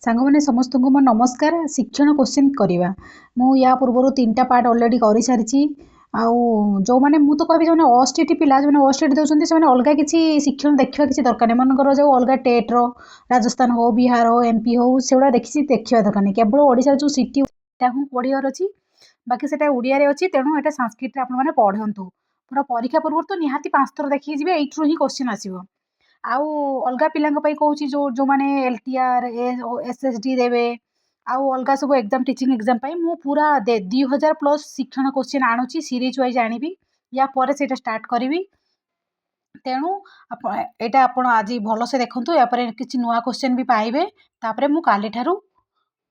ସାଙ୍ଗମାନେ ସମସ୍ତଙ୍କୁ ମୋ ନମସ୍କାର। ଶିକ୍ଷଣ କୋଶ୍ଚିନ୍ କରିବା ମୁଁ ୟା ପୂର୍ବରୁ 3ଟା ପାର୍ଟ ଅଲରେଡ଼ି କରିସାରିଛି। ଆଉ ଯେଉଁମାନେ ମୁଁ ତ କହିବି ଯେଉଁମାନେ ଅଷ୍ଟେଟି ପିଲା ଯେଉଁମାନେ ଅଷ୍ଟେଟି ଦେଉଛନ୍ତି ସେମାନେ ଅଲଗା କିଛି ଶିକ୍ଷଣ ଦେଖିବା କିଛି ଦରକାର ନାହିଁ। ଏମାନଙ୍କର ଯେଉଁ ଅଲଗା ଟେଟ୍ର ରାଜସ୍ଥାନ ହଉ ବିହାର ହଉ ଏମପି ହଉ ସେଗୁଡ଼ା ଦେଖିବା ଦରକାର ନାହିଁ। କେବଳ ଓଡ଼ିଶାର ଯେଉଁ ସିଟି ତାକୁ ପଢ଼ିବାର ଅଛି, ବାକି ସେଟା ଓଡ଼ିଆରେ ଅଛି। ତେଣୁ ଏଇଟା ସାଂସ୍କ୍ରିଟରେ ଆପଣମାନେ ପଢ଼ନ୍ତୁ। ପୁରା ପରୀକ୍ଷା ପୂର୍ବରୁ ତ ନିହାତି 5 ଥର ଦେଖିକି ଯିବେ, ଏଇଥିରୁ ହିଁ କୋଶ୍ଚିନ୍ ଆସିବ। ଆଉ ଅଲଗା ପିଲାଙ୍କ ପାଇଁ କହୁଛି ଯେଉଁମାନେ LTR SSD ଦେବେ ଆଉ ଅଲଗା ସବୁ ଏକ୍ଜାମ୍ ଟିଚିଂ ଏକ୍ଜାମ୍ ପାଇଁ ମୁଁ ପୁରା 2000+ ଶିକ୍ଷଣ କୋଶ୍ଚିନ୍ ଆଣୁଛି, ସିରିଜ୍ ୱାଇଜ୍ ଆଣିବି। ୟା ପରେ ସେଇଟା ଷ୍ଟାର୍ଟ କରିବି। ତେଣୁ ଏଇଟା ଆପଣ ଆଜି ଭଲସେ ଦେଖନ୍ତୁ, ୟାପରେ କିଛି ନୂଆ କୋଶ୍ଚିନ୍ ବି ପାଇବେ। ତାପରେ ମୁଁ କାଲିଠାରୁ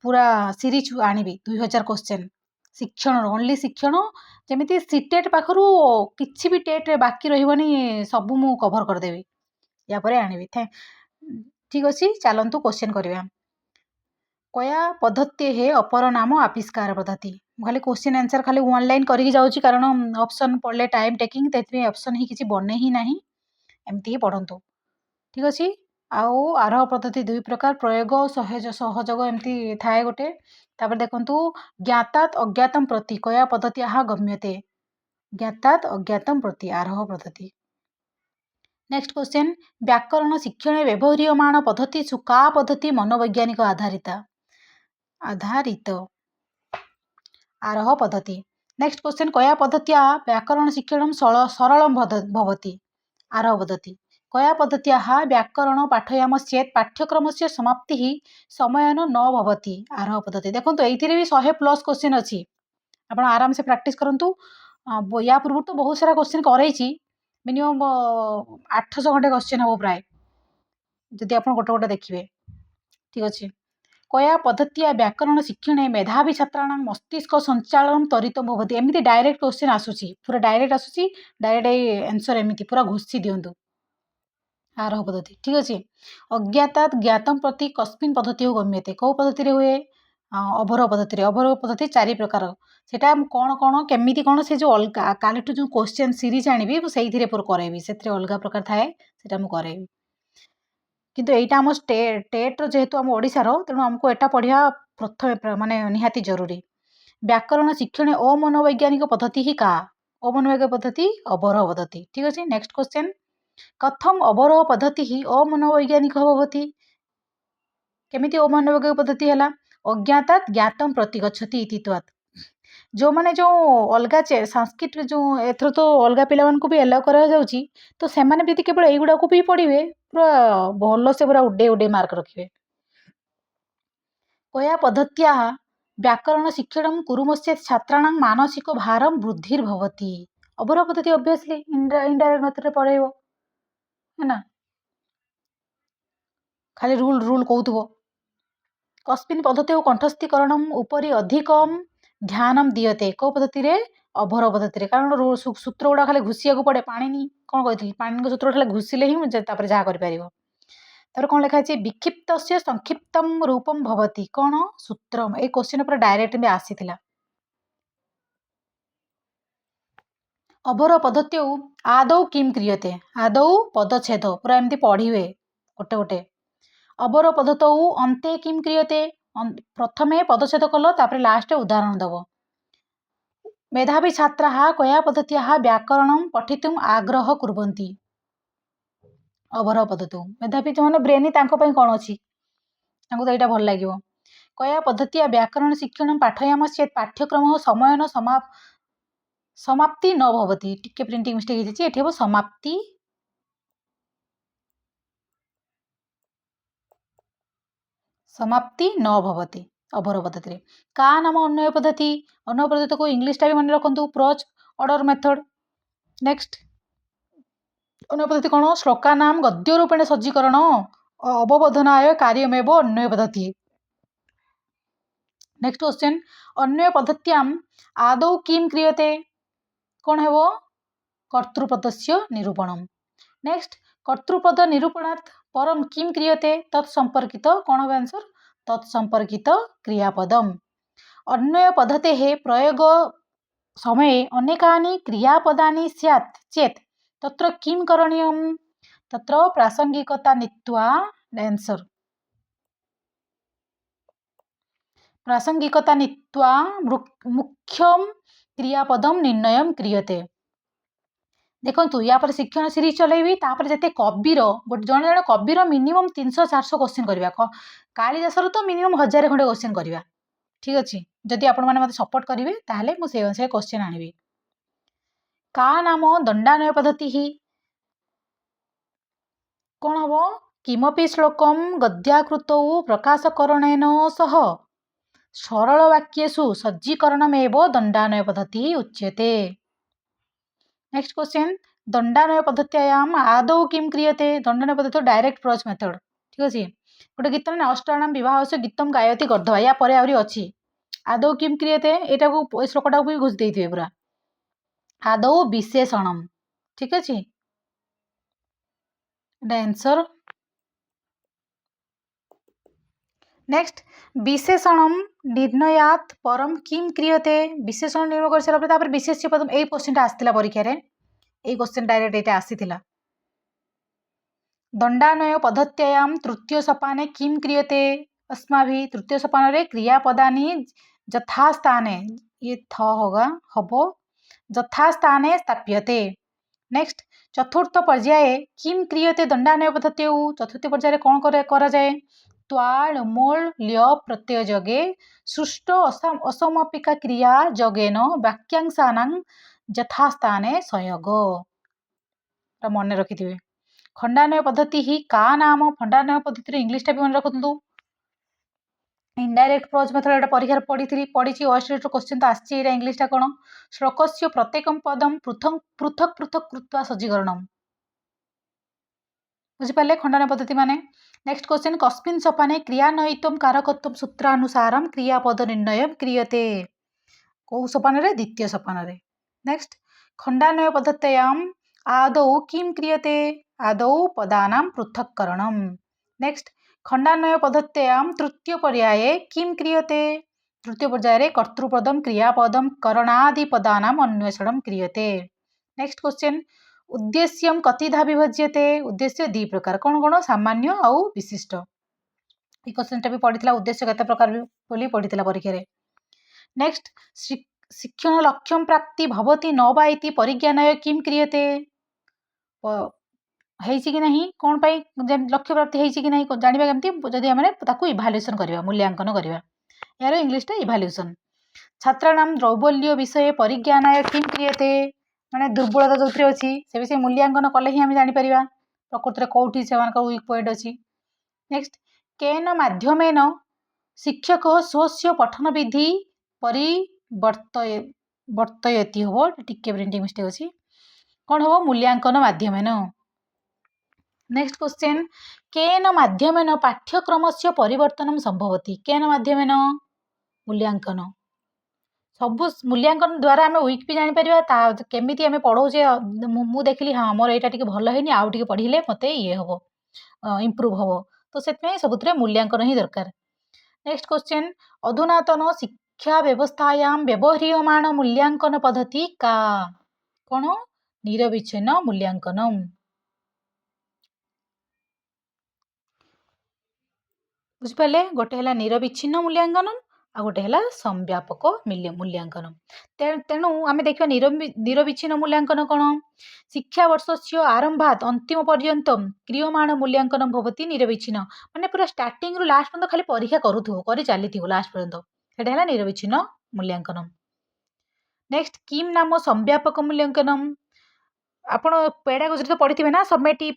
ପୁରା ସିରିଜ୍ ଆଣିବି 2000 କୋଶ୍ଚିନ୍ ଶିକ୍ଷଣ, ଓନ୍ଲି ଶିକ୍ଷଣ। ଯେମିତି ସିଟେଟ୍ ପାଖରୁ କିଛି ବି ଟେଟ୍ରେ ବାକି ରହିବନି, ସବୁ ମୁଁ କଭର୍ କରିଦେବି। ୟା ପରେ ଆଣିବି। ଠିକ୍ ଅଛି, ଚାଲନ୍ତୁ କୋଶ୍ଚିନ୍ କରିବା। କୟା ପଦ୍ଧତି ହେ ଅପର ନାମ ଆବିଷ୍କାର ପଦ୍ଧତି। ମୁଁ ଖାଲି କୋଶ୍ଚିନ୍ ଆନ୍ସର୍ ଖାଲି ୱାନ୍ ଲାଇନ୍ କରିକି ଯାଉଛି, କାରଣ ଅପସନ୍ ପଢ଼ିଲେ ଟାଇମ୍ ଟେକିଂ, ସେଥିପାଇଁ ଅପସନ୍ ହିଁ କିଛି ବନେ ହିଁ ନାହିଁ। ଏମିତି ହିଁ ପଢ଼ନ୍ତୁ। ଠିକ୍ ଅଛି। ଆଉ ଆରୋହ ପଦ୍ଧତି 2 ପ୍ରକାର, ପ୍ରୟୋଗ ସହଯୋଗ ଏମିତି ଥାଏ ଗୋଟେ। ତାପରେ ଦେଖନ୍ତୁ, ଜ୍ଞାତାତ୍ ଅଜ୍ଞାତମ୍ ପ୍ରତି କୟା ପଦ୍ଧତି ଆହା ଗମ୍ୟତେ। ଜ୍ଞାତାତ୍ ଅଜ୍ଞାତମ୍ ପ୍ରତି ଆରୋହ ପଦ୍ଧତି। ନେକ୍ସଟ क्वेश्चन, व्याकरण शिक्षण व्यवहारियमाण पद्धति का पद्धति मनोवैज्ञानिक आधारित आरोह पद्धति। नेक्स्ट क्वेश्चन, कया पद्धतिया व्याकरण शिक्षण सरल भवति आरोह पद्धति। कया पद्धत्याः व्याकरण पाठयामश्चेत् पाठ्यक्रमस्य समाप्ति समयन न भवति आरोह पद्धति। देखो ये भी 100+ क्वेश्चन अच्छी, आप आराम से प्रैक्टिस करूँ। या पूर्व तो बहुत सारा क्वेश्चन कर मिनिमम 800 खंडे क्वेश्चन हम प्राय, जदि आप गोटे गोटे देखिए। ठीक अच्छे। कया पद्धतिया व्याकरण शिक्षण मेधावी छात्राणां मस्तिष्क संचालन त्वरित भवति। एमती डायरेक्ट क्वेश्चन आसूसी, पूरा डायरेक्ट आसूसी, डायरेक्ट आंसर एमती पूरा घुसी दिंतु आरोह पद्धति। ठीक अच्छे। अज्ञातात् ज्ञातम प्रति कस्मिन् पद्धति गम्यते। कौ पद्धति हुए? अवरोह पद्धति। अवरोह पद्धति 4 प्रकार। सेटा कौन कौन केमिति कौन से जो अलग कालीठू जो क्वेश्चन सीरीज आनिबी से करेबी, से अलग प्रकार थाए सेटा मु करेबी। किंतु एटा आम टेट्र जेहेतु आम ओडिशार, तेणु आमको एटा पढ़िया प्रथम माने निहाती जरूरी। व्याकरण शिक्षण अमनोवैज्ञानिक पद्धति ही का? अमनोवैज्ञानिक पद्धति अवरोह पद्धति। ठीक अच्छे। नेक्स्ट क्वेश्चन, कथम अवरोह पद्धति ही अमनोवैज्ञानिक भवति। केमिति अमनोवैज्ञानिक पद्धति है? अज्ञातात् ज्ञातम प्रति गच्छति इतित्वात्। जो माने जो अलगा संस्कृत जो एथर तो अलगा पिला मानकु भी एलाउ करा जाउची, तो से माने भी केवल एगुड़ा को भी पढ़िए पूरा भल से पूरा उडे उडे मार्क रखिए। कया पद्धत्या व्याकरण शिक्षण कुरुमश्चेत् छात्राणां मानसिक भारम वृद्धिर्भवति। अवरोह पद्धति ऑब्वियसली इनडायरेक्ट मेथड रे पढ़ेबो है ना, खाली रूल कहूथबो। कस्मिन् पद्धति कंठस्थीकरणम उपरि अधिकम ध्यान दीयते। कौ पद्धति रे? अवरोह पद्धति रे। कारण सूत्र गुड़ा खाली घुसिया को पड़े, पाणिनि कौन कहती पाणिनि सूत्र खाली घुसिले ही तापर जहाँ कर पारिबो। तापर कौन लिखा है? विक्षिप्तस्य संक्षिप्तम रूपम भवति। कौन? सूत्रम। ए क्वेश्चन पूरा डायरेक्ट भी आसीथिला। अवरोह पद्धति आदौ किम क्रियते। आदौ पदच्छेद पूरा एमती पढ़िए गोटे गोटे। अवरोह पद्धतौ अन्ते किम क्रियते। प्रथमे पदच्छेद कल, तापर लास्ट उदाहरण दब। मेधावी छात्राः कया पद्धत्याः व्याकरणं पठितुम् आग्रह कुर्वन्ति। अवरोह पद्धतौ। मेधावी जो ब्रेनी तांको पई कोन अछि, तांको तो एटा भल लागिवो। कया पद्धतिया व्याकरण शिक्षण पाठयामश्चेत् पाठ्यक्रम समयन समाप्ति न भवति। टिके प्रिंटिंग मिस्टेक हिची, एठी हो समाप्ति न भवति अवरोह पद्धति। का नाम अन्वय पद्धति। अन्वय पद्धति को इंग्लिश टा भी मन रखु, प्रोच ऑर्डर मेथड। नेक्स्ट, अन्वय पद्धति कौन? श्लोका नाम गद्य रूपेण सज्जीकरण अवबोधनाय कार्यमेव अन्वय पद्धति। नेक्स्ट क्वेश्चन, अन्वय पद्धत्याम आदौ किम क्रियते। कौन है? कर्तृपदस्य निरूपणम। नेक्स्ट, कर्तृपद निरूपणात् परम किम क्रियते। तत्संपर्कित कौन है आंसर? तत्संपर्कित क्रियापदम। अन्वय पद्धतेः प्रयोग समये अनेकानि क्रियापदानि स्यात् चेत् तत्र किं करणीयम्। तत्र प्रासंगिकता नीत्वा आंसर। प्रासंगिकता नीत्वा मुख्यम क्रियापदम निर्णय क्रियते। देखो या पर शिक्षण सीरीज चलैबी तापर जते कविर जड़े जड़े कविर मिनिमम 300-400 क्वेश्चन करवा कालिदासर तो मिनिमम 1000 खंडे क्वेश्चन करवा। ठीक अच्छे जदि आपण मैंने मत सपोर्ट करेंगे ताहले मु से अनुसार क्वेश्चन आनिबी। का नाम दंडानय पद्धति ही कौन हम किमपि श्लोकम गद्याकृतौ प्रकाशकरणेन सह सरल वाक्येषु सज्जीकरणमेव दंडानय पद्धति उच्यते। नेक्स्ट क्वेश्चन दंडानय पद्धत्याम आदौ किम क्रियते। दंडानय पद्धति डायरेक्ट प्रोच मेथड। ठीक अच्छे गोटे गीत ना अष्टाणाम विवाह से गीतम गायती गर्दवा या पर आहरी अच्छी आदौ किम क्रियते एटा को श्लोकटा को भी घुस देइथिबे पूरा आदौ विशेषणम। ठीक अच्छे आंसर नेक्स्ट विशेषणम निर्णयात परम किम क्रियते। विशेषण निर्णय कर सारा पर विशेष्य पदम ए क्वेश्चन आसला परीक्षा रे ए क्वेश्चन डायरेक्ट एटा आसीथिला। दंडानय पद्धत्याम तृतीय सोपाने किम क्रियते अस्माभि तृतीय सोपान रे क्रियापदानी यथास्थाने ये थ होगा हबो यथास्थाने स्थाप्यते। नेक्स्ट चतुर्थ पर्याये किम क्रियते दंडानय पद्धति चतुर्थ पर्याय कौन करा जाए त्वाल मोल ल्य प्रत्यय जगे सृष्ट असमापिका क्रिया जगेन वाक्यांशानां यथास्थाने संयोग मन रखिथिबे। खंडानय पद्धति ही का नाम खंडानय पद्धति इंग्लिश टा भी मन रखु इनडायरेक्ट प्रोज मेथड परीक्षा पढ़ी ऑस्ट्रेट क्वेश्चन तो आसी इंग्लिश टा कौन श्लोकस्य प्रत्येक पदम पृथक पृथक पृथक कृत्वा सज्जीकरणम बुझिपारे खंडन पद्धति माने। नेक्स्ट क्वेश्चन कस्मिन् सोपाने क्रियान्वयित्वं कारकत्वं सूत्रानुसारं क्रियापद निर्णय क्रियते कौ सोपान रे द्वितीय सोपान रे। नेक्स्ट खंडान्वय पद्धत्याम आदौ किम क्रियते आदौ पदानां पृथक्करणम। नेक्स्ट खंडान्वय पद्धत्याम तृतीय पर्याये किम क्रियते तृतीय पर्याये कर्तृपदम क्रियापदम करणादि पदानां अन्वेषणं क्रियते। नेक्स्ट क्वेश्चन उद्देश्यम कतिधा विभज्यते उद्देश्य दी प्रकार कौन कौन सामान्य आउ विशिष्ट ये क्वेश्चन भी पढ़ी उद्देश्य केते प्रकार बोली पढ़ी परीक्षा रे। नेक्स्ट शिक्षण लक्ष्यम प्राप्ति भवति न वा इति परिज्ञानय किम क्रियते कि नहीं कौन पाई लक्ष्य प्राप्ति कि नहीं जानवा केमती जदि आम इभाल्युएसन करवा मूल्यांकन करवा यार इंग्लिशटा इभाल्युएसन। छात्राणां द्रौबल्य विषय परिज्ञानय किम क्रियते माने दुर्बलता जो अच्छी से विषय मूल्यांकन कले ही आम जापर प्रकृत में कौटी से वीक पॉइंट अच्छी। नेक्स्ट केन माध्यमेन शिक्षक स्वस्य पठन विधि वर्तयति हम टिके प्रिंटिंग मिस्टेक अच्छी कौन हम मूल्यांकन माध्यमेन। नेक्स्ट क्वेश्चन केन माध्यमेन पाठ्यक्रम से परिवर्तन संभवति केन माध्यमेन मूल्यांकन सब मूल्यांकन द्वारा आम वीक भी जापर केमी आम पढ़ौचे मु देखिली हाँ मोर यहाँ टे भल है आउ टे पढ़ले मत ये हम इम्प्रूव हम तो से सब मूल्यांकन ही दरकार। नेक्स्ट क्वेश्चन अधुनातन शिक्षा व्यवस्थायां व्यवह्रियमाण मूल्यांकन पद्धति का कौन निरविच्छिन्न मूल्यांकन बुझिपारे गोटे है निरविच्छिन्न मूल्यांकन आ गोटे है संव्यापक मूल्यांकन। तेणु आम देखा निरविच्छिन्न मूल्यांकन कौन शिक्षा वर्ष से आरंभात अंतिम पर्यंत क्रियमाण मूल्यांकन भवति निरविच्छिन्न माने पूरा स्टार्टिंग रु लास्ट पर्यंत खाली परीक्षा कर चली लास्ट पर्यंत सेटा है निरविच्छिन्न मूल्यांकन। नेक्स्ट किम नाम संव्यापक मूल्यांकन आपण पेडागोजी तो पढ़ी ना सबमेटिव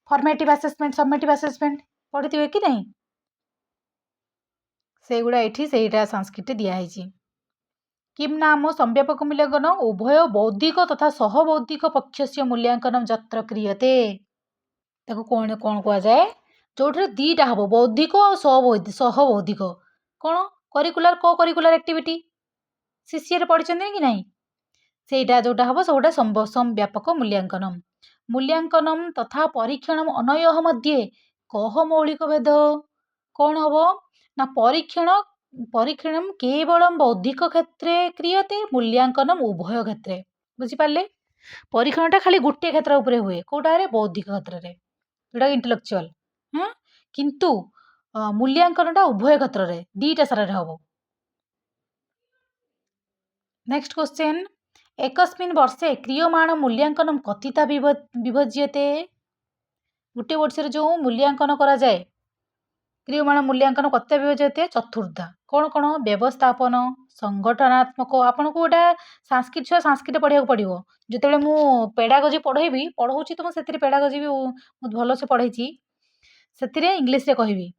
फॉर्मेटिव असेसमेंट पढ़ी कि नहीं से गुड़ा ये संस्कृत दिखाई। किम नाम संव्यापक मूल्यांकन उभय बौद्धिक तथा सहबौद्धिक पक्ष से मूल्यांकन जत्र क्रियते कौन कौन कह जाए जो दीटा हम बौद्धिक और सहबौद्धिक कौन करिकुलर को करिकुलर एक्टिविटी सीसीए पढ़ी कि नहीं सेटा जोटा हम सब संव्यापक मूल्यांकन। मूल्यांकन तथा परीक्षण अनय मध्ये कह मौलिक भेद कौन हम ना परीक्षण केवल बौद्धिक क्षेत्रे क्रियते मूल्यांकन उभय क्षेत्रे बुझिपारे परीक्षणटा खाली गोटे क्षेत्र उपरे हुए कौटा बौद्धिक क्षेत्र में जोटा इंटेलेक्चुअल हाँ किंतु मूल्यांकनटा उभय क्षेत्र में दीटा सारा हम नेक्स्ट क्वेश्चन एकस्मिन् वर्षे क्रियमाण मूल्यांकन कथिता विभज्यते गोटे वर्ष जो मूल्यांकन करा जाए क्रियमाण मूल्यांकन कथिता विभज्यते चतुर्धा कौन कौन व्यवस्थापन संगठनात्मक आपन को गोटा संस्कृत छुआ संस्कृत पढ़ा पड़ो जो मु पेडागोजी पढ़ेबी पढ़ाऊँ तो मुझे पेडागोजी भी बहुत भल से पढ़ी से इंग्लीश कहबी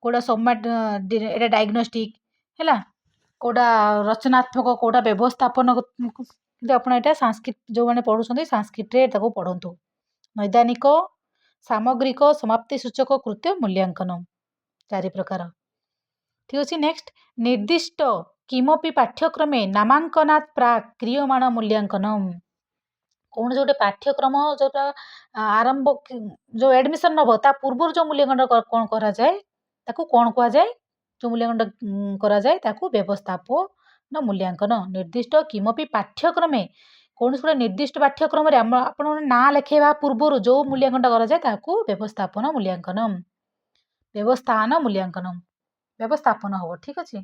कौटा सोमाट एटा डायग्नोस्टिक है कौटा रचनात्मक कौटा व्यवस्थापन कि आप संस्कृत जो मैंने पढ़ुं संस्कृत पढ़ु नैदानिक सामग्रिक समाप्ति सूचक कृत्य मूल्यांकन 4 प्रकार ठीक अच्छे। नेक्स्ट निर्दिष्ट किमपि पाठ्यक्रमे नामांकनात् प्राक् क्रियमाण मूल्यांकन कौन जो पाठ्यक्रम जोटा आरंभ जो एडमिशन नब ता पूर्व जो मूल्यांकन कौन करा जाए ताकू कौन कह जाए जो मूल्यांकन करा जाए ताकू व्यवस्थापन मूल्यांकन निर्दिष्ट किमपि पाठ्यक्रमे कौन गोटे निर्दिष्ट पाठ्यक्रम आप ना लिखेवा पूर्व जो मूल्यांकन करा जाए ताकू व्यवस्थापन मूल्यांकन व्यवस्थान मूल्यांकन व्यवस्थापन हम ठीक अच्छे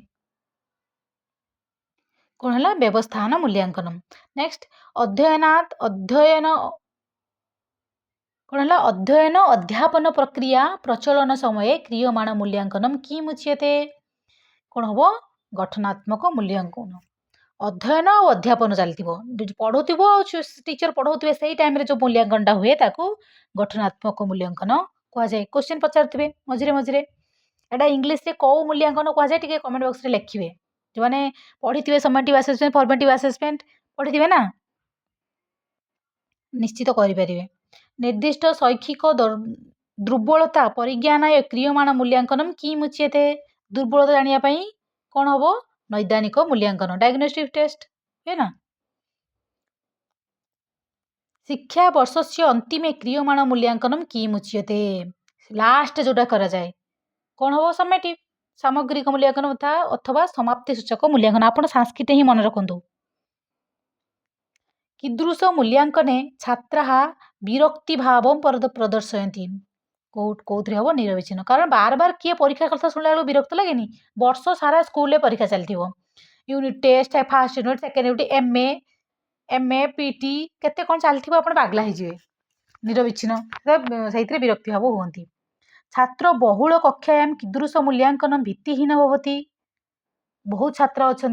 कौन है व्यवस्थान मूल्यांकन। नेक्स्ट अध्ययनात् अध्ययन कौन है अध्ययन अध्यापन प्रक्रिया प्रचलन समय क्रियमाण मूल्यांकन किम उच्यते कौन हम गठनात्मक मूल्यांकन अध्ययन और अध्यापन चलती पढ़ुव टीचर पढ़ाऊे से टाइम जो मूल्यांकन हुए ताकू गठनात्मक मूल्यांकन कहुए क्वेश्चन पचारे मझे मझे एटा इंग्लीश कौ मूल्यांकन कहुए टी कमेंट बॉक्स में लिखे जो मैंने पढ़ी थे समेटिव असेसमेंट फॉर्मेटिव असेसमेंट पढ़ी थे ना निश्चित करें निर्दिष्ट शैक्षिक दुर्बलता परिज्ञान क्रियमाण मूल्यांकन कि मुच्यते दुर्बलता जानापी कौन हम नैदानिक मूल्यांकन डायग्नोस्टिक टेस्ट है ना। शिक्षा वर्ष से अंतिम क्रियमाण मूल्यांकन कि मुच्यते लास्ट जोटा करा जाए कौन हम समेटिव सामग्रिक मूल्यांकन अथवा समाप्ति सूचक मूल्यांकन आप संस्कृत ही मन रखु कीदृश मूल्यांकने छात्रा विरक्ति भाव प्रदर्शयती कौन हम निरविच्छिन्न कारण बार बार किए परीक्षा कथा शुणला विरक्त लगे वर्ष सारा स्कूल परीक्षा चलती unit test first unit second unit एमए पीटी केते कौन चलती आप पागला हो निरविच्छिन्न से विरक्ति भाव हमें छात्र बहुल कक्षायां कीदृश मूल्यांकन भित्तिहीन भवति बहुत छात्र अच्छा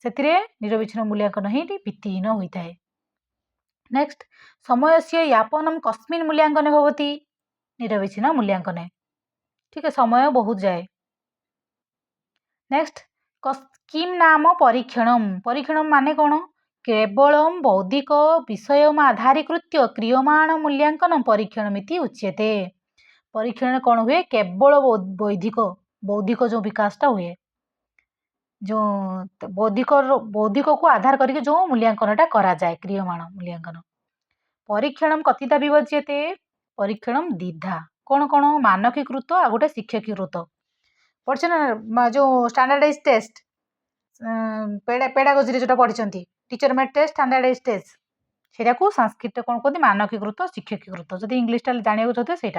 से निरविच्छिन्न मूल्यांकन ही भित्तिहीन होता है। नेक्स्ट समय से यापनम कस्मिन् मूल्यांकन भवति निरविच्छिन्न मूल्यांकन ठीक है समय बहुत जाए। नेक्स्ट किम नाम परीक्षणम परीक्षणम माने कौन केवल बौद्धिक विषय आधारीकृत क्रियमाण मूल्यांकन परीक्षणमिति उच्यते परीक्षण कौन हुए केवल बौद्धिक जो विकासटा हुए जो बौद्धिक को आधार करके जो मूल्यांकनटा करा जाए क्रियमाण मूल्यांकन परीक्षण कथिता विभज्यते परीक्षण द्विधा कौन कौन मानकीकृत आ गोटे शिक्षकीकृत पढ़े ना जो स्टैंडर्डाइज टेस्ट पेडागोजी जो पढ़ी teacher made test standardize test सेटा को संस्कृत कौन कहते मानकीकृत शिक्षकीकृत जब इंग्लीश जाना चाहते से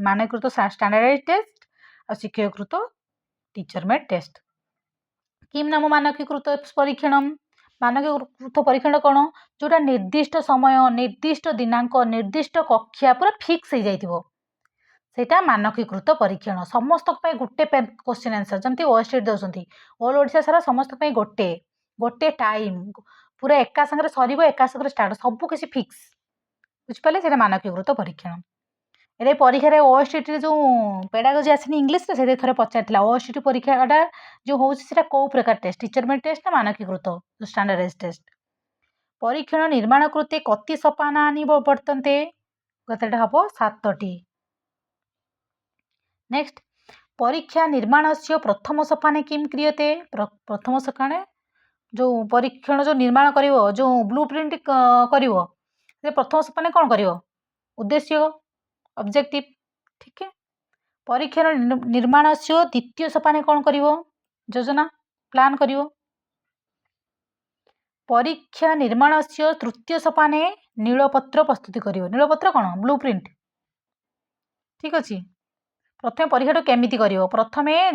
मानकीकृत स्टैंडर्डाइज टेस्ट और शिक्षकीकृत टीचर मेड टेस्ट किम नाम मानकीकृत परीक्षण मानकीकृत परीक्षण कौन जोटा निर्दिष्ट समय निर्दिष्ट दिनांक निर्दिष्ट कक्षा पूरा फिक्स हो जाइथिबो सेटा मानकीकृत परीक्षण समस्त गोटे क्वेश्चन आंसर जमती ओएसटी दौरान ऑल ओडिशा सारा समस्त गोटे गोटे टाइम पूरा एका संगे सर एका संगे स्टार्ट सब किसी फिक्स बुझिपारे से मानकीकृत परीक्षण ये परीक्षा ओएसटी जो पेडागोजी आसनी इंग्लीश से थे पचार ओएसटी परीक्षाटा जो हूँ कौ प्रकार टेस्ट टीचर मेड टेस्ट ना मानकीकृत स्टैंडर्डाइज टेस्ट परीक्षण निर्माण कृते कति सोपानानि वर्तन्ते कतटा हम 7टी। नेक्स्ट परीक्षा निर्माण से प्रथम सोपाने किम क्रियते प्रथम सोपाने जो परीक्षण जो निर्माण कर जो ब्लू प्रिंट कर प्रथम सोपाने कौन कर उद्देश्य ऑब्जेक्टिव ठीक है परीक्षण निर्माण से द्वितीय सोपाने कौन कर योजना प्लान कर परीक्षा निर्माण से तृतीय सोपाने नीलपत्र प्रस्तुति कर नीलपत्र कौन ब्लू प्रिंट ठीक अच्छे प्रथम परीक्षा केमिति करिवो प्रथमे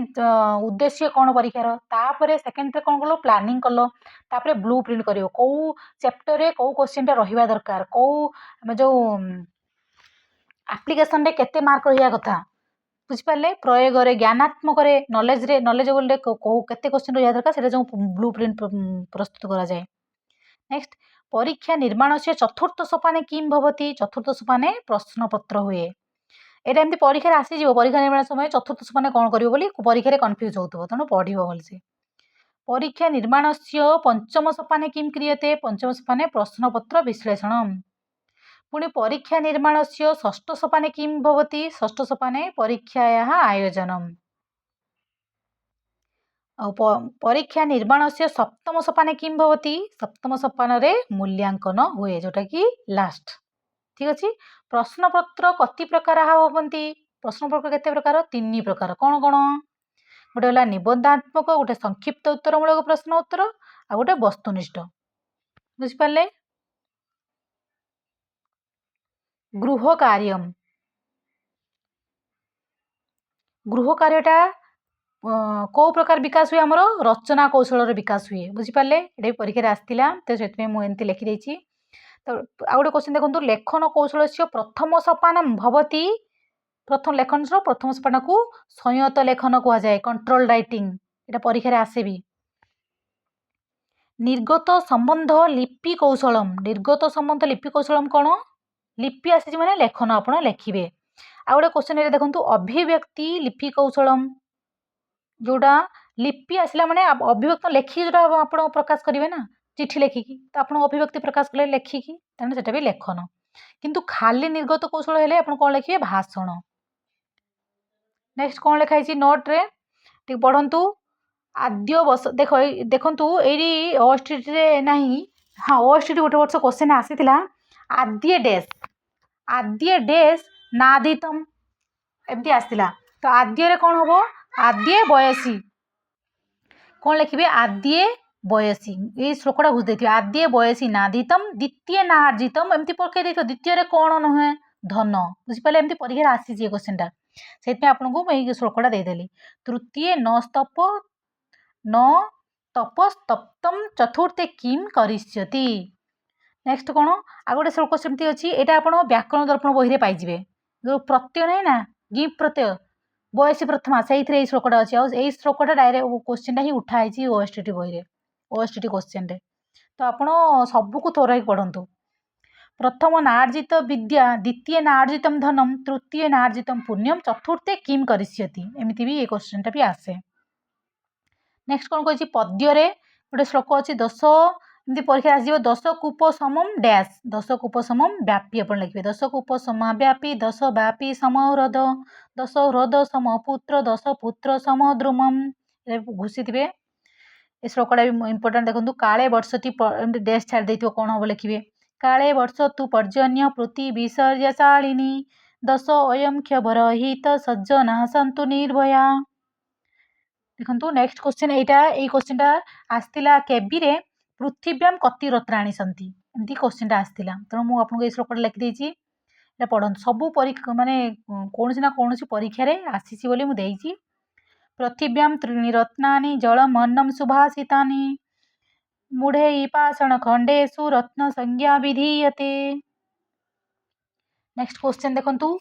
उद्देश्य कौन परीक्षार तापर सेकेंड कौन कल प्लानिंग कल तापर ब्लू प्रिंट करिवो कौ चैप्टर रे कौ क्वेश्चन टा रहिबा दरकार कौ जो एप्लिकेशन रे केते मार्क रहिया कथा बुझिपारे प्रयोग रे ज्ञानात्मक नॉलेज बोले केते क्वेश्चन रहिया दरकार सेटा जो ब्लू प्रिंट प्रस्तुत करा जाए। नेक्स्ट परीक्षा निर्माण से चतुर्थ सोपाने किम भवति चतुर्थ सोपाने प्रश्न पत्र हुए एटा एमती परीक्षा आसीज परीक्षा निर्माण समय चतुर्थ सोपाने कौन कर परीक्षा कन्फ्यूज हो तेणु पढ़ भलसे। परीक्षा निर्माण से पंचम सोपाने किम क्रियते पंचम सोपाने प्रश्न पत्र विश्लेषण पुणी परीक्षा निर्माण से षष्ठ सोपाने किम भवति षष्ठ सोपाने परीक्षायाः आयोजनम परीक्षा निर्माण से सप्तम सोपाने किम भवति सप्तम सोपान रे मूल्यांकन हुए जोटा कि लास्ट। ठीक अच्छे प्रश्न पत्र कति प्रकार भावती प्रश्न पत्र केते प्रकार तीन प्रकार कौन कौन गोटे है निबंधात्मक गोटे संक्षिप्त उत्तरमूलक प्रश्न उत्तर आ गोटे वस्तुनिष्ठ बुझिपारे। गृह कार्यटा कौ प्रकार विकास हुए आमर रचना कौशल विकास हुए बुझिपारे ये परीक्षा आसाला तो से मुझे लिखिदेची। तो आ गए क्वेश्चन देखो लेखन कौशल से प्रथम सोपान भवती प्रथम लेखन प्रथम सोपान को संयत लेखन कह जाए कंट्रोल राइटिंग ये परीक्षा आसे भी। निर्गत संबंध लिपि कौशलम निर्गत संबंध लिपि कौशलम कौन लिपि आसी माने लेखन आपण लिखिबे। आ गए क्वेश्चन ये देखो अभिव्यक्ति लिपि कौशलम जोड़ा लिपि आसला माने अभिव्यक्ति लेखिकी जो आप प्रकाश करेंगे ना चिठी लेखिकी तो आप अभिव्यक्ति प्रकाश कले लेखिकी तेणु से लेखन किंतु खाली निर्गत कौशल हेले आप कौन लिखे भाषण। नेक्स्ट कौन लिखाई नोट रे ठीक पढ़ंतु आद्य वर्ष देखंतु एडी ओएसटीटी ना हाँ ओएसटीटी गोटे वर्ष क्वेश्चन आसीथिला आद्य डेस नादितम एमती आसीथिला तो आद्य रे कौन हम आद्य बयसी कौन लिखे आद्य बयसी ये श्लोकटा बुझ देखिए आद्य बयसी नादितम द्वितीय नार्जितम एमती पकई देखिए द्वितीय रे कौन नुहे धन बुझिपारे एमती परीक्षा आसी क्वेश्चन टा से आपको मुझे श्लोकटा देदेली। तृतीय न तपस्तप्तम चतुर्थे किम करिष्यति। नेक्स्ट कौन आ गए श्लोक सेमती अच्छी यहाँ आप व्याकरण दर्पण बही पाइबे जो प्रत्यय नहीं ना गिफ्ट प्रत्यय बयसी प्रथमा से श्लोकटा अच्छी आई श्लोकटा डायरेक्ट क्वेश्चन ही उठाई ओएसटीटी बही ओएसटीटी क्वेश्चन तो आप सबको थोड़ा पढ़ंतु। प्रथम नार्जित विद्या द्वितीय नार्जित धनम तृतीय नार्जित पुण्यम चतुर्थे किम करिष्यति एमती भी ये क्वेश्चन भी आसे। नेक्स्ट कौन कही पद्य रे गोटे श्लोक अच्छी दश एमती परीक्षा आस दश कूप समम डैश दश कूप समम व्यापी आप लिखे दश कूप सम व्यापी दश व्यापी सम ह्रद दश ह्रद सम पुत्र दश पुत्र सम द्रुमम घुषी थे ये श्लोकटा भी इंपोर्टाट देखो काले वर्षति डैश छाड़ दे कौन हम लिखे काले वर्ष तु पर्जन्य प्रति विसर्जशालिनी दश अयम क्षरहित सज्जना सन्तु निर्भया। देखो नेक्स्ट क्वेश्चन यही क्वेश्चन आसला केबी रे पृथिव्याम कति रत्नाणी सन्ति एमती क्वेश्चन आसला तेणु मुझे आपको ये श्लोकटा लिखिदेची पढ़ो सबू माने कौन ना कौन परीक्षा आसी मुझे पृथिव्याम त्रीणि रत्नानि जलम अन्नम सुभाषितानि मूढ़े पाषण खंडेषु रत्न संज्ञा विधीयते। नेक्स्ट क्वेश्चन देखंतु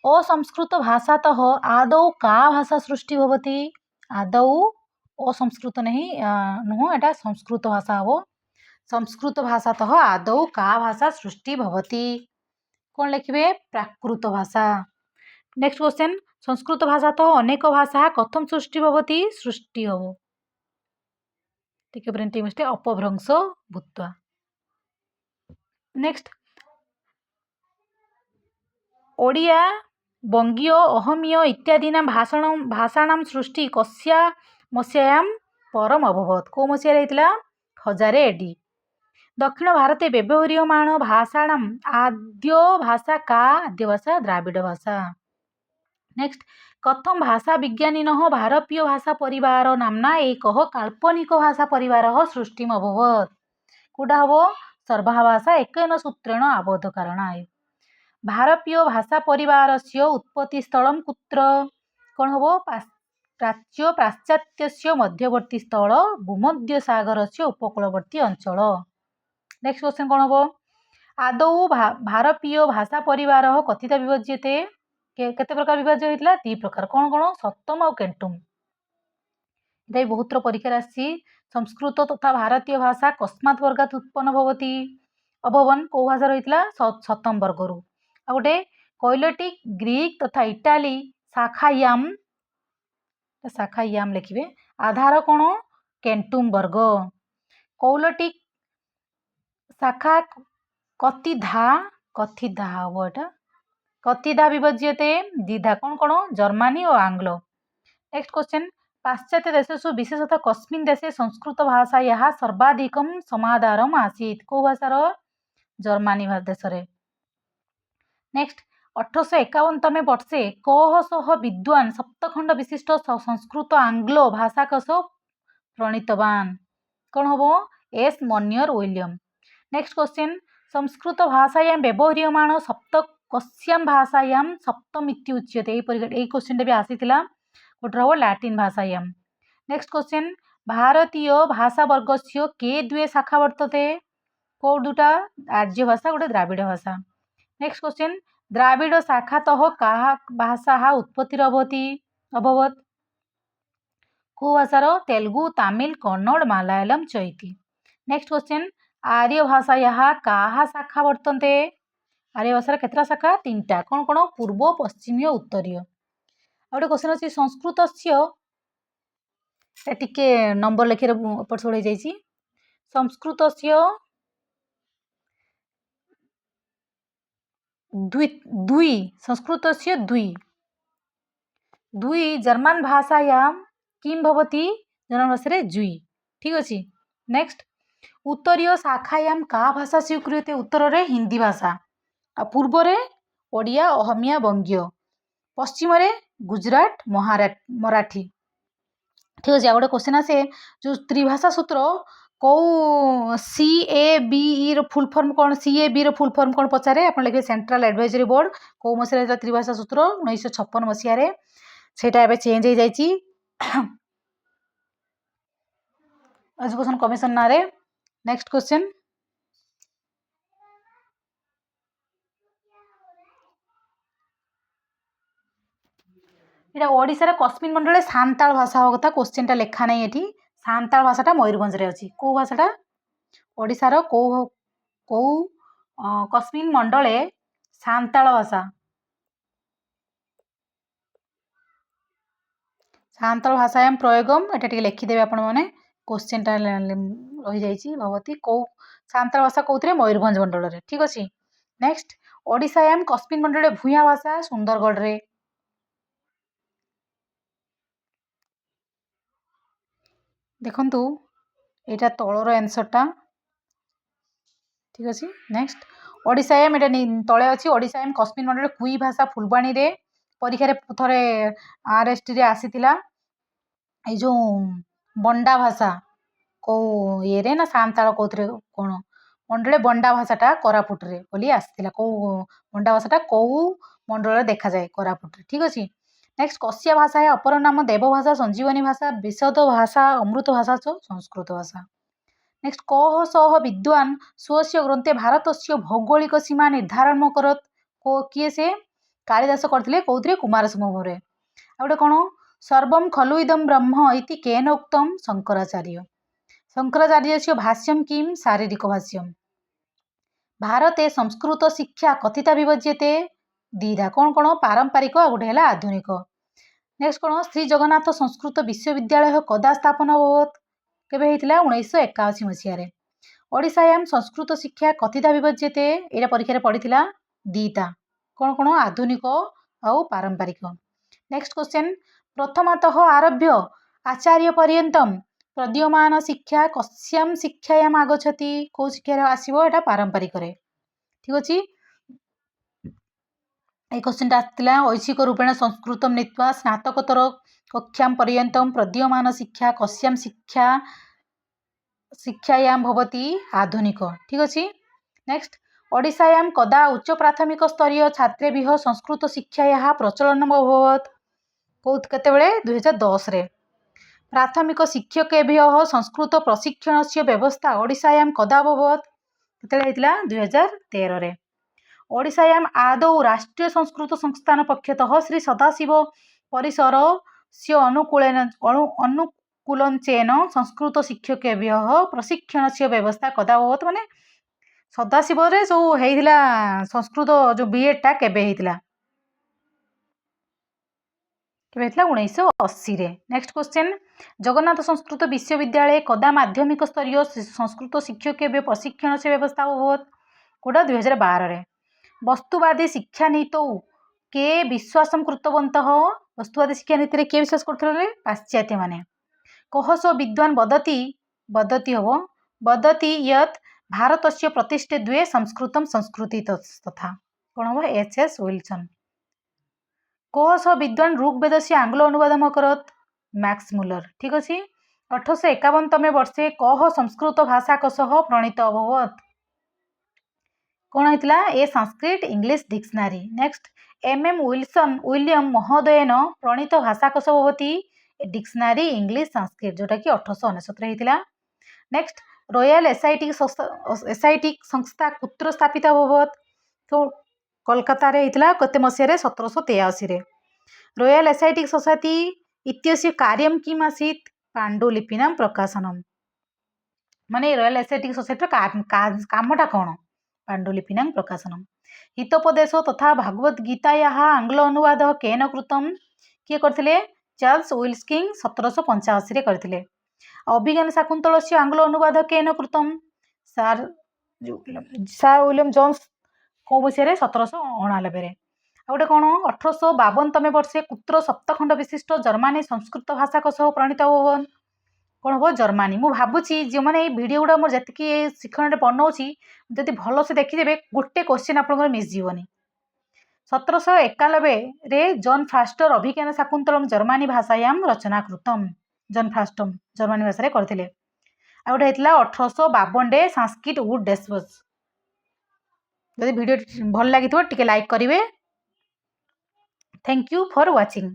असंस्कृत भाषातः आदौ का भाषा सृष्टि होवती आदौ असंस्कृत नहीं नुह एटा संस्कृत भाषा हो संस्कृत भाषातः आदौ का भाषा सृष्टि भवती कौन लिखे प्राकृत भाषा। नेक्स्ट क्वेश्चन संस्कृत भाषा तो अनेक भाषा कथम सृष्टि भवती सृष्टि हम ठीक है प्रिंटिंग मिस्टेक अपभ्रंश भूत्वा। नेक्स्ट ओडिया बंगीय अहमीय इत्यादीना भाषाणां सृष्टि कस्या मसीहायां परम अभवत को मसीह होता 1000 AD। दक्षिण भारते व्यवहार्यमाण भाषाणां आद्य भाषा का आद्य भाषा द्राविड़ भाषा। नेक्स्ट कथम भाषा विज्ञानिनः भारतीय भाषा परिवार नामना एक काल्पनिक भाषा परिवार सृष्टि अभवत कौटा हम सर्वा भाषा एकेन सूत्रेण आबद्ध कारणाय। भारतीय भाषा परिवार से उत्पत्ति स्थल कुत्र कौन हम प्राच्य पाश्चात्य मध्यवर्ती स्थल भूमध्य सागर से उपकूलवर्ती अंचल। नेक्स्ट क्वेश्चन कौन हम आदौ भारतीय भाषा परिवार कथित विभज्यते केते प्रकार विभाज्य होता 2 प्रकार कौन कौन सप्तम और केंटुम। ये बहुत परीक्षा आसी संस्कृत तथा भारतीय भाषा कस्मात् वर्गात उत्पन्न भवति अभवन कौ भाषा रही सप्तम वर्ग आ गोटे कैलोटिक ग्रीक तथा इटाली शाखायाम लिखिए आधार कौन केंटुम वर्ग कैलोटिक शाखा कतिधा हम एटा कतिधा विभज्यते द्विधा कौन कौन जर्मनी और आंग्ल। नेक्स्ट क्वेश्चन पाश्चात्य देशेषु विशेषतः कस्मिन् देशे संस्कृत भाषायाः सर्वाधिकं समाधारम् आसीत् को भाषार जर्मनी देश रे। नेक्स्ट 1851 तमे वर्षे कः सह विद्वान सप्तखंड विशिष्ट संस्कृत आंग्ल भाषाकोश प्रणीतवान कौन हम S Maniyar William. Next question Sanskrit भाषायां व्यवह्रियमाण सप्त कस्यां भाषायां सप्तमिति उच्यते यही क्वेश्चन भी आसीथिला गोटे हम लैटिन भाषायां। नेक्स्ट क्वेश्चन भारतीय भाषा वर्गस्य के द्वे शाखा वर्तते कौ दुटा आर्य भाषा गोटे द्राविड़ भाषा। नेक्स्ट क्वेश्चन द्राविड़ शाखातः क्या भाषा उत्पत्ति अभवत को भाषार तेलुगु तमिल कन्नड़ मलयालम चैती। नेक्स्ट क्वेश्चन आर्य भाषायाः क्या शाखा वर्तन्ते आर्य भाषार केतटा शाखा 3टा कौन कौन पूर्व पश्चिम उत्तरीय। गोटे क्वेश्चन अच्छी संस्कृत टिके नंबर लेखे एपट सेपट हो जाइए संस्कृत दुई संस्कृत दुई जर्मन भाषायां किं भवति जर्मन भाषा जुई ठीक अच्छे। नेक्स्ट उत्तरीय शाखायां का भाषा स्वीक्रियते उत्तर रे हिंदी भाषा पूर्व रे ओडिया अहमिया बंगीय पश्चिम रे गुजरात मराठी ठीक अच्छे। गोटे क्वेश्चन आसे जो त्रिभाषा सूत्र कौ CAB फुल फॉर्म कौन CAB फुल फॉर्म कौन पचारे आप लिखे सेंट्रल एडवाइजरी बोर्ड कौ मसीह त्रिभाषा सूत्र 1956 मसीह सेटा एबे चेंज हो जाइए एजुकेशन कमिशन ना रे। नेक्स्ट क्वेश्चन यहाँ ओडिशा कस्मिन मंडल सांताल भाषा हवा कथा क्वेश्चन टा लेखा नहीं ये सांताल भाषाटा मयूरभंज रे अच्छी कौ भाषाटा ओडिशार कौ कौ कस्मिन मंडले सांताल भाषा सांताल भाषायां प्रयोगम एटा टिके लिखिदेवे आपण मैंने क्वेश्चन टा रही जाइए भगवती कौ सांताल भाषा कौन मयूरभंज मंडल रे ठीक अच्छे। नेक्स्ट ओडिशायां कस्मिन मंडल भूया भाषा सुंदरगढ़ रे देखंतु एटा तलर आंसरटा ठीक अच्छे। नेक्स्ट ओडिशायाम एटा तले अच्छी ओडिशायाम कस्मिन मंडल कुई भाषा फुलबाणी रे परीक्षा थे RST रे आसीथिला ये जो बंडा भाषा कौ ये ना सांताल कौन कौन मंडल बंडा भाषाटा कोरापुट रे बोली आसीथिला कौ बंडा भाषाटा कौ मंडल देखा जाए कोरापुट रे ठीक अच्छे। नेक्स्ट कस्या भाषा है अपर नाम देव भाषा संजीवनी भाषा विशद भाषा अमृत भाषा च संस्कृत भाषा। नेक्स्ट कह सह विद्वान स्वस्य ग्रंथे भारत भौगोलिक सीमा निर्धारण करत को किए से कालिदास करथिले कौथिरे कुमार संभवरे आ गोटे कौन सर्वम खलु इदम ब्रह्म इति केन उक्तम शंकराचार्य भाष्यम किम शारीरिक भाष्यम। भारते संस्कृत शिक्षा कथिता विभज्यते दीधा कौन कौन पारंपरिक आ गोटे है आधुनिक। नेक्स्ट कौन श्री जगन्नाथ संस्कृत विश्वविद्यालय कदा स्थापन अभवत केबे हेतिला 1981 मसीह। ओडिशायां संस्कृत शिक्षा कथिता विभज्यते एटा परीक्षा पड़ीथिला दीटा कौन कौन आधुनिक आउ पारंपरिक। नेक्स्ट क्वेश्चन प्रथमतः आरभ्य आचार्य पर्यंतम प्रदीयमान शिक्षा कस्यां शिक्षायाम आगछति कौ शिक्षा आसीबो एटा पारंपरिक रे ठीक अछि। ये क्वेश्चन आसला ऐच्छिक रूपेण संस्कृत नीत्वा स्नातकोत्तर कक्षा पर्यंतम प्रदीयमान शिक्षा कस्यां शिक्षायां भवति आधुनिक ठीक अछि। नेक्स्ट ओडिशायां कदा उच्च प्राथमिक स्तरीय छात्रेभ्यः संस्कृत शिक्षायाः प्रचलनम् अभवत् केतेबेले 2010 रे। प्राथमिक शिक्षकेभ्यः संस्कृत प्रशिक्षणस्य व्यवस्था ओडिशायां कदा अभवत् केतेबेले हेतिला 2013 रे। ओडिशायां आदौ राष्ट्रीय संस्कृत संस्थान पक्षतः श्री सदाशिव परिसर से अनुकूलञ्चेन संस्कृत शिक्षकेभ्यः प्रशिक्षणस्य व्यवस्था कदा अभवत् माने सदाशिव रे जो हेतिला संस्कृत जो बीएड टा केबे हेतिला 1980 रे। नेक्स्ट क्वेश्चन जगन्नाथ संस्कृत विश्वविद्यालय कदा माध्यमिक स्तरीय संस्कृत शिक्षक प्रशिक्षण से व्यवस्था अभवत कोटा 2012 रे। वस्तुवादी शिक्षा नीतौ के विश्वास कृतवंत वस्तुवादी शिक्षा नीति रे के विश्वास करथले पाश्चात्य माने कहस विद्वान वदति हम वदति यत् भारतस्य प्रतिष्ठे द्वे संस्कृतम संस्कृति तथा कौन हम एच.एस. विल्सन। कह विद्वान ऋग्वेद से आंग्ल अनुवाद अकरत मैक्स मुलर। ठीक अच्छे 1851 वर्षे कह संस्कृत भाषा सह प्रणीत अभवत कौन होता ए Sanskrit English dictionary. Next M William महोदयन प्रणीत भाषाकोश भवती डिक्शनरी इंग्लिश संस्कृत जोटा कि 1869 होता। नेक्स्ट रॉयल एसआईटी संस्था कुत्र स्थापित अभवत तो कोलकाता रे होता कते मसीह 1783 रॉयल एसआईटी सोसाइटी इत्यस्य कार्यम किम आसीत पांडुलिपिना प्रकाशनम माने रॉयल एसआईटी सोसाइटी कामटा कौन पांडुलिपिना प्रकाशनम। हितोपदेश तथा भागवत गीताया आंग्ल अनुवाद केन कृतम किए करथिले चार्ल्स विल्किंग 1785 रे करथिले। अभिज्ञान शाकुंतल से आंग्ल अनुवाद केन कृतम सर विलियम जोन्स को मसीह 1789 गोटे कौन 1852 वर्षे कुत्र सप्तखंड विशिष्ट जर्मानी संस्कृत भाषा सह प्रणीत भवन कौन हम जर्मानी। मु भावुची जो मैंने भिड गुड़ा मोर जी शिक्षण बनाऊँगी जब भल से देखीदे गोटे क्वेश्चन आप मिस जीवनी। 1791 जॉन फास्टर अभिज्ञान शाकुंतलम जर्मानी भाषायां रचना कृतम जॉन फास्टम जर्मानी भाषा करथिले। आ गोटे होता 1852 संस्कृत वुड डेस्बस। जब वीडियो भल लगी टिके लाइक करेंगे। Thank you for watching.